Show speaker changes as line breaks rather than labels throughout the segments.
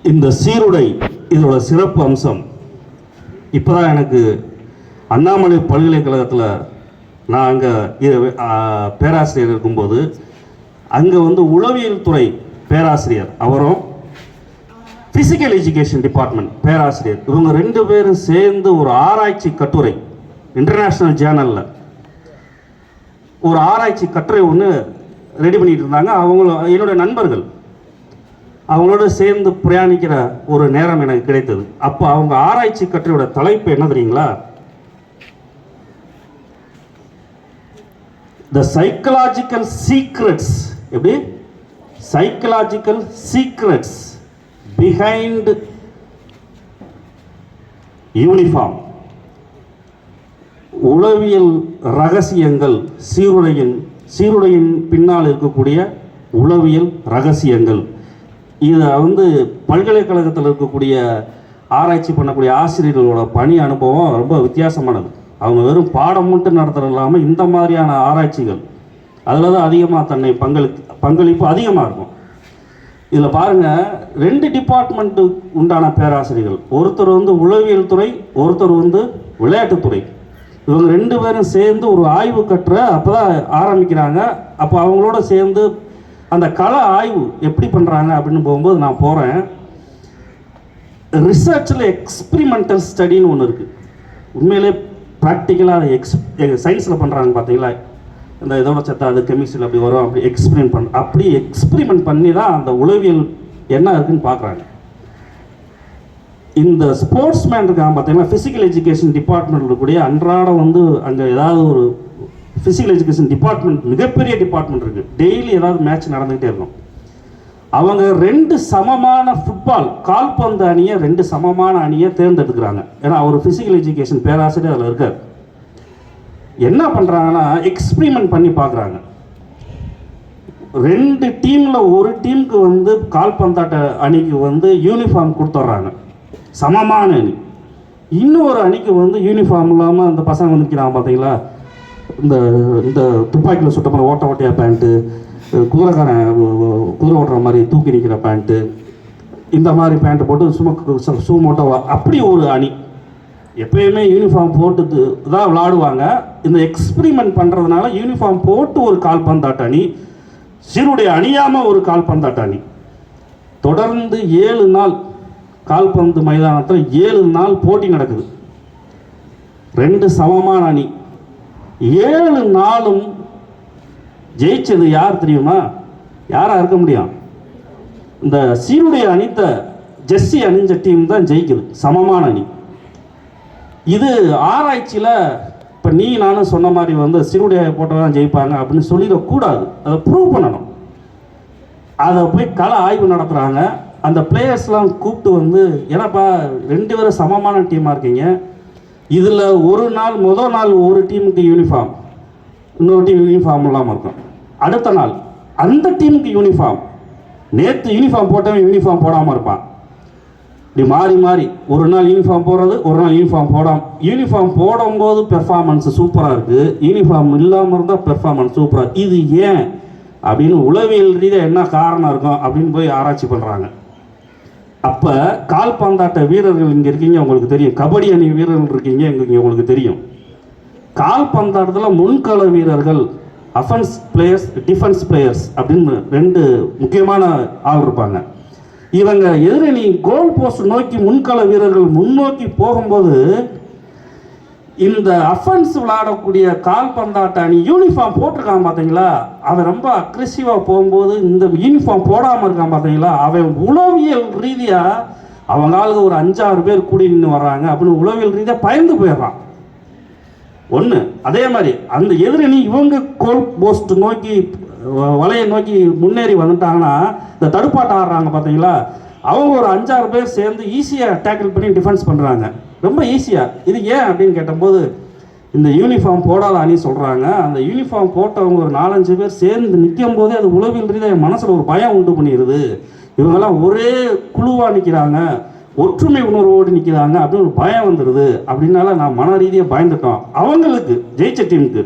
இந்த சீருடை இதோட சிறப்பு அம்சம். இப்போ தான் எனக்கு அண்ணாமலை பல்கலைக்கழகத்தில் நான் அங்கே பேராசிரியர் இருக்கும்போது அங்கே வந்து உளவியல் துறை பேராசிரியர் அவரும் ஃபிசிக்கல் எஜுகேஷன் டிபார்ட்மெண்ட் பேராசிரியர் இவங்க 2 பேரும் சேர்ந்து ஒரு ஆராய்ச்சி கட்டுரை இன்டர்நேஷ்னல் ஜேர்னலில் ஒரு ஆராய்ச்சி கட்டுரை ஒன்று ரெடி பண்ணிட்டு இருந்தாங்க. அவங்களும் என்னுடைய நண்பர்கள், அவங்களோட சேர்ந்து பிரயாணிக்கிற ஒரு நேரம் எனக்கு கிடைத்தது. அப்போ அவங்க ஆராய்ச்சி கட்டுரையோட தலைப்பு என்ன தெரியுங்களா? The psychological secrets. எப்படி? Psychological secrets behind uniform. உளவியல் ரகசியங்கள், சீருடையின் பின்னால் இருக்கக்கூடிய உளவியல் ரகசியங்கள். இதை வந்து பல்கலைக்கழகத்தில் இருக்கக்கூடிய ஆராய்ச்சி பண்ணக்கூடிய ஆசிரியர்களோட பணி அனுபவம் ரொம்ப வித்தியாசமானது. அவங்க வெறும் பாடம் மட்டும் நடத்துறது இல்லாமல் இந்த மாதிரியான ஆராய்ச்சிகள் அதில் தான் அதிகமாக தன்னை பங்களிப்பு அதிகமாக இருக்கும். இதில் பாருங்கள், 2 டிபார்ட்மெண்ட்டு உண்டான பேராசிரியர்கள், ஒருத்தர் வந்து உளவியல் துறை, ஒருத்தர் வந்து விளையாட்டுத்துறை. இவங்க 2 பேரும் சேர்ந்து ஒரு ஆய்வு கட்டுரை அப்போ தான் ஆரம்பிக்கிறாங்க. அப்போ அவங்களோட சேர்ந்து அந்த கள ஆய்வு எப்படி பண்ணுறாங்க அப்படின்னு போகும்போது நான் போகிறேன். ரிசர்ச்சில் எக்ஸ்பிரிமெண்டல் ஸ்டடின்னு ஒன்று இருக்குது. உண்மையிலே ப்ராக்டிக்கலாக அதை சயின்ஸில் பண்ணுறாங்க பார்த்தீங்களா? இந்த இதோட சத்த அது கெமிஸ்ட்ரியில் அப்படி வரும், அப்படி எக்ஸ்பிரிமெண்ட் பண்ணி தான் அந்த உளவியல் என்ன இருக்குன்னு பார்க்குறாங்க. இந்த ஸ்போர்ட்ஸ் மேன் இருக்காங்க பார்த்தீங்கன்னா, ஃபிசிக்கல் எஜுகேஷன் டிபார்ட்மெண்ட் இருக்கக்கூடிய அன்றாடம் வந்து அங்கே ஏதாவது ஒரு ஃபிசிக்கல் எஜுகேஷன் டிபார்ட்மெண்ட் மிகப்பெரிய டிபார்ட்மெண்ட் இருக்குது. டெய்லி ஏதாவது மேட்ச் நடந்துக்கிட்டே இருக்கும். அவங்க 2 சமமான ஃபுட்பால் கால்பந்து அணியை 2 சமமான அணியை தேர்ந்தெடுக்கிறாங்க. ஏன்னா அவர் ஃபிசிக்கல் எஜுகேஷன் பேராசிரியர் அதில் இருக்கார். என்ன பண்ணுறாங்கன்னா, எக்ஸ்பிரிமெண்ட் பண்ணி பார்க்குறாங்க. 2 டீமில் ஒரு டீமுக்கு வந்து கால்பந்தாட்ட அணிக்கு வந்து யூனிஃபார்ம் கொடுத்துட்றாங்க, சமமான அணி. இன்னொரு அணிக்கு வந்து யூனிஃபார்ம் இல்லாமல் அந்த பசங்க வந்து நிற்கிறாங்க பார்த்தீங்களா? இந்த துப்பாக்கியில் சுட்ட மாதிரி ஓட்டையாக பேண்ட்டு, குதிரை ஓட்டுற மாதிரி தூக்கி நிற்கிற பேண்ட்டு, இந்த மாதிரி பேண்ட்டு போட்டு ஷூ மோட்டோவா, அப்படி ஒரு அணி. எப்பயுமே யூனிஃபார்ம் போட்டு தான் விளாடுவாங்க. இந்த எக்ஸ்பிரிமெண்ட் பண்ணுறதுனால யூனிஃபார்ம் போட்டு ஒரு கால்பந்தாட்ட அணி, சீருடைய அணியாமல் ஒரு கால்பந்தாட்ட அணி. தொடர்ந்து 7 நாள் கால்பந்து மைதானத்தில் 7 நாள் போட்டி நடக்குது. 2 சமமான அணி. 7 நாளும் ஜெயிச்சது யார் தெரியுமா? யாராக இருக்க முடியும்? இந்த சீருடைய அணித்த ஜெர்சி அணிஞ்ச டீம் தான் ஜெயிக்குது, சமமான அணி. இது ஆராய்ச்சியில் இப்போ நீ நானும் சொன்ன மாதிரி வந்து சீருடைய போட்டால் தான் ஜெயிப்பாங்க அப்படின்னு சொல்லிடக்கூடாது. அதை ப்ரூவ் பண்ணணும். அதை போய் கள ஆய்வு நடத்துகிறாங்க. அந்த பிளேயர்ஸ்லாம் கூப்பிட்டு வந்து, ஏன்னாப்பா 2 பேரும் சமமான டீமாக இருக்கீங்க, இதில் முதல் நாள் ஒரு டீமுக்கு யூனிஃபார்ம், இன்னொரு டீம் யூனிஃபார்ம் இல்லாமல் இருக்கும். அடுத்த நாள் அந்த டீமுக்கு யூனிஃபார்ம், நேற்று யூனிஃபார்ம் போட்டவன் யூனிஃபார்ம் போடாமல் இருப்பான். இப்படி மாறி மாறி ஒரு நாள் யூனிஃபார்ம் போடுறது, ஒரு நாள் யூனிஃபார்ம் போடும்போது பெர்ஃபார்மன்ஸ் சூப்பராக இருக்குது, யூனிஃபார்ம் இல்லாமல் இருந்தால் பெர்ஃபார்மன்ஸ் சூப்பராக. இது ஏன் அப்படின்னு உளவியல் ரீதியாக என்ன காரணம் இருக்கும் அப்படின்னு போய் ஆராய்ச்சி பண்ணுறாங்க. அப்போ கால்பந்தாட்ட வீரர்கள் இங்கே இருக்கீங்க, உங்களுக்கு தெரியும். கபடி அணி வீரர்கள் இருக்கீங்க, இங்கே உங்களுக்கு தெரியும். கால்பந்தாட்டத்தில் முன்கள வீரர்கள், அஃபென்ஸ் பிளேயர்ஸ், டிஃபென்ஸ் பிளேயர்ஸ் அப்படின்னு 2 முக்கியமான ஆள் இருப்பாங்க. இவங்க எதிரணி கோல் போஸ்ட் நோக்கி முன்கள வீரர்கள் முன்னோக்கி போகும்போது இந்த அஃபென்ஸ் விளையாடக்கூடிய கால்பந்தாட்ட அணி யூனிஃபார்ம் போட்டிருக்கான் பார்த்தீங்களா, அவன் ரொம்ப அக்ரெசிவாக போகும்போது இந்த யூனிஃபார்ம் போடாமல் இருக்கான் பார்த்தீங்களா, அவன் உளவியல் ரீதியாக அவங்க ஆளுங்க ஒரு 5-6 பேர் கூடி நின்று வர்றாங்க அப்படின்னு உளவியல் ரீதியாக பயந்து போயிடுறான். ஒன்று. அதே மாதிரி அந்த எதிரணி இவங்க கோல் போஸ்ட் நோக்கி வலையை நோக்கி முன்னேறி வந்துட்டாங்கன்னா, இந்த தடுப்பாட்டம் ஆடுறாங்க பார்த்தீங்களா, அவங்க ஒரு 5-6 பேர் சேர்ந்து ஈஸியாக டேக்கிள் பண்ணி டிஃபென்ஸ் பண்ணுறாங்க, ரொம்ப ஈஸியாக. இது ஏன் அப்படின்னு கேட்டபோது இந்த யூனிஃபார்ம் போடாத அணி சொல்கிறாங்க. அந்த யூனிஃபார்ம் போட்டவங்க ஒரு 4-5 பேர் சேர்ந்து நிற்கும் போதே அது உளவியல் ரீதியாக என் மனசில் ஒரு பயம் உண்டு பண்ணிடுது. இவங்கெல்லாம் ஒரே குழுவாக நிற்கிறாங்க, ஒற்றுமை உணர்வோடு நிற்கிறாங்க அப்படின்னு ஒரு பயம் வந்துடுது. அப்படின்னால நான் மன ரீதியாக பயந்துட்டோம். அவங்களுக்கு ஜெயிச்ச டீமுக்கு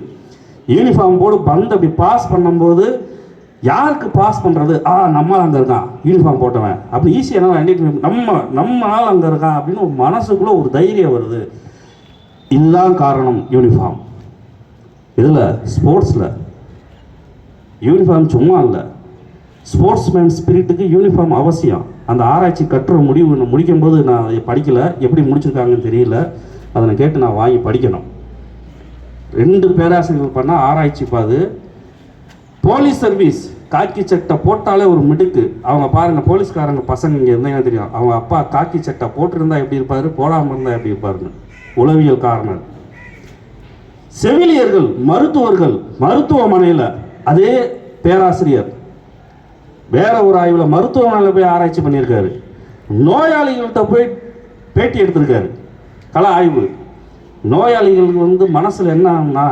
யூனிஃபார்ம் போடு பந்து அப்படி பாஸ் பண்ணும்போது யாருக்கு பாஸ் பண்ணுறது, நம்மளால் அங்கே இருக்கான் யூனிஃபார்ம் போட்டவன் அப்படி ஈஸியாக நம்மளால் அங்கே இருக்கான் அப்படின்னு ஒரு மனசுக்குள்ளே ஒரு தைரியம் வருது. இதுதான் காரணம் யூனிஃபார்ம். இதில் ஸ்போர்ட்ஸில் யூனிஃபார்ம் சும்மா இல்லை, ஸ்போர்ட்ஸ்மேன் ஸ்பிரிட்டுக்கு யூனிஃபார்ம் அவசியம். அந்த ஆராய்ச்சி கட்டுற முடிக்கும்போது நான் படிக்கலை, எப்படி முடிச்சிருக்காங்கன்னு தெரியல, அதனை கேட்டு நான் வாங்கி படிக்கணும். 2 பேராசிரியர்கள் பண்ண ஆராய்ச்சி பாது. போலீஸ் சர்வீஸ் காக்கி சட்டை போட்டாலே ஒரு மிடுக்கு. அவங்க பாருங்கள், போலீஸ்காரங்க பசங்க இங்கே இருந்தால் தெரியும், அவங்க அப்பா காக்கி சட்டை போட்டிருந்தா எப்படி இருப்பார், போடாமல் இருந்தால் எப்படி இருப்பாருன்னு. உளவியல் காரணம். செவிலியர்கள், மருத்துவர்கள், மருத்துவமனையில் அதே பேராசிரியர் வேற ஒரு ஆய்வில் மருத்துவமனையில் போய் ஆராய்ச்சி பண்ணியிருக்காரு. நோயாளிகள்கிட்ட போய் பேட்டி எடுத்திருக்காரு, கள ஆய்வு. நோயாளிகளுக்கு மனசில் என்னன்னா,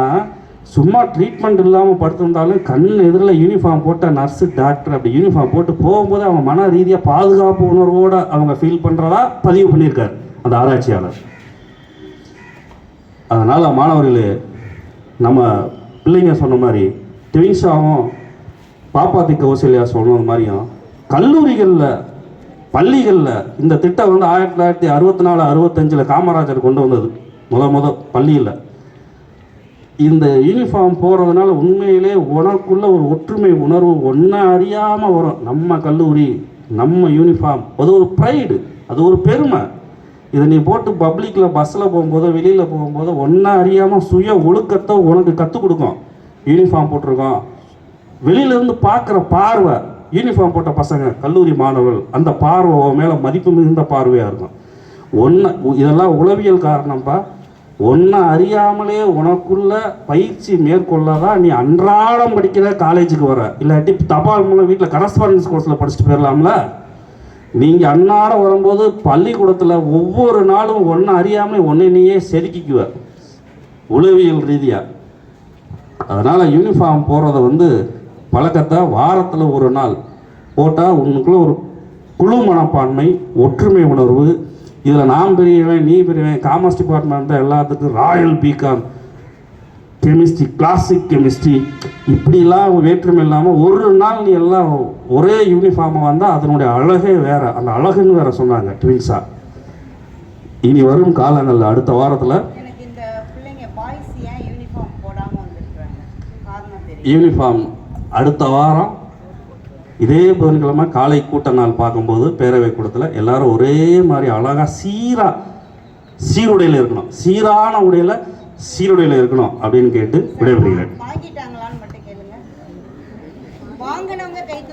சும்மா ட்ரீட்மெண்ட் இல்லாமல் படுத்திருந்தாலும் கண் எதிரில் யூனிஃபார்ம் போட்ட நர்ஸு டாக்டர் அப்படி யூனிஃபார்ம் போட்டு போகும்போது அவங்க மன ரீதியாக பாதுகாப்பு உணர்வோடு அவங்க ஃபீல் பண்ணுறதா பதிவு பண்ணியிருக்காரு அந்த ஆராய்ச்சியாளர். அதனால் மாணவர்களே, நம்ம பிள்ளைங்க சொன்ன மாதிரி ட்வின்ஸாகவும் பாப்பாத்தி கௌசல்யா சொன்னது மாதிரியும் கல்லூரிகளில் பள்ளிகளில் இந்த திட்டம் 1964-65 காமராஜர் கொண்டு வந்தது. முத பள்ளியில் இந்த யூனிஃபார்ம் போடுறதுனால உண்மையிலே உனக்குள்ள ஒரு ஒற்றுமை உணர்வு ஒன்றா அறியாமல் வரும். நம்ம கல்லூரி, நம்ம யூனிஃபார்ம், அது ஒரு ப்ரைடு, அது ஒரு பெருமை. இதை நீ போட்டு பப்ளிக்கில் பஸ்ஸில் போகும்போதோ வெளியில் போகும்போதோ ஒன்றா அறியாமல் சுய ஒழுக்கத்தை உனக்கு கற்றுக் கொடுக்கும். யூனிஃபார்ம் போட்டிருக்கோம், வெளியிலேருந்து பார்க்குற பார்வை, யூனிஃபார்ம் போட்ட பசங்க கல்லூரி மாணவர்கள், அந்த பார்வை மேலே மதிப்பு மிகுந்த பார்வையாக இருக்கும். இதெல்லாம் உளவியல் காரணம்ப்பா. ஒன்றை அறியாமலே உனக்குள்ள பயிற்சி மேற்கொள்ளதான் நீ அன்றாடம் படிக்கிற காலேஜுக்கு வர. இல்லாட்டி தபால் மூலம் வீட்டில் கரஸ்பாண்டன்ஸ் கோர்ஸில் படிச்சுட்டு போயிடலாம்ல. நீங்கள் அன்றாடம் வரும்போது பள்ளிக்கூடத்தில் ஒவ்வொரு நாளும் ஒன்றை அறியாமலே ஒன்றையே செதுக்கிக்குவ உளவியல் ரீதியாக. அதனால் யூனிஃபார்ம் போடுறத பழக்கத்தை வாரத்தில் ஒரு நாள் போட்டால் உனக்குள்ள ஒரு குழு மனப்பான்மை, ஒற்றுமை உணர்வு. இதில் நான் பெரியவன் நீ பெரியவன், காமர்ஸ் டிபார்ட்மெண்ட் தான் எல்லாத்துக்கும் royal BCom, chemistry, classic chemistry, இப்படிலாம் வேற்றுமை இல்லாமல் ஒரு நாள் நீ எல்லாம் ஒரே யூனிஃபார்மாக வந்தால் அதனுடைய அழகே வேறு. அந்த அழகுன்னு வேறு சொன்னாங்க ட்வின்ஸா. இனி வரும் காலங்களில் அடுத்த வாரத்தில் யூனிஃபார்ம் அடுத்த வாரம் இதே புதன்கிழமை காலை கூட்ட நாள் பார்க்கும்போது பேரவை கூட்டத்தில் எல்லாரும் ஒரே மாதிரி அழகாக சீருடையில் இருக்கணும், சீரான உடையில் சீருடையில் இருக்கணும் அப்படின்னு கேட்டு விடைபெறுகிறேன்.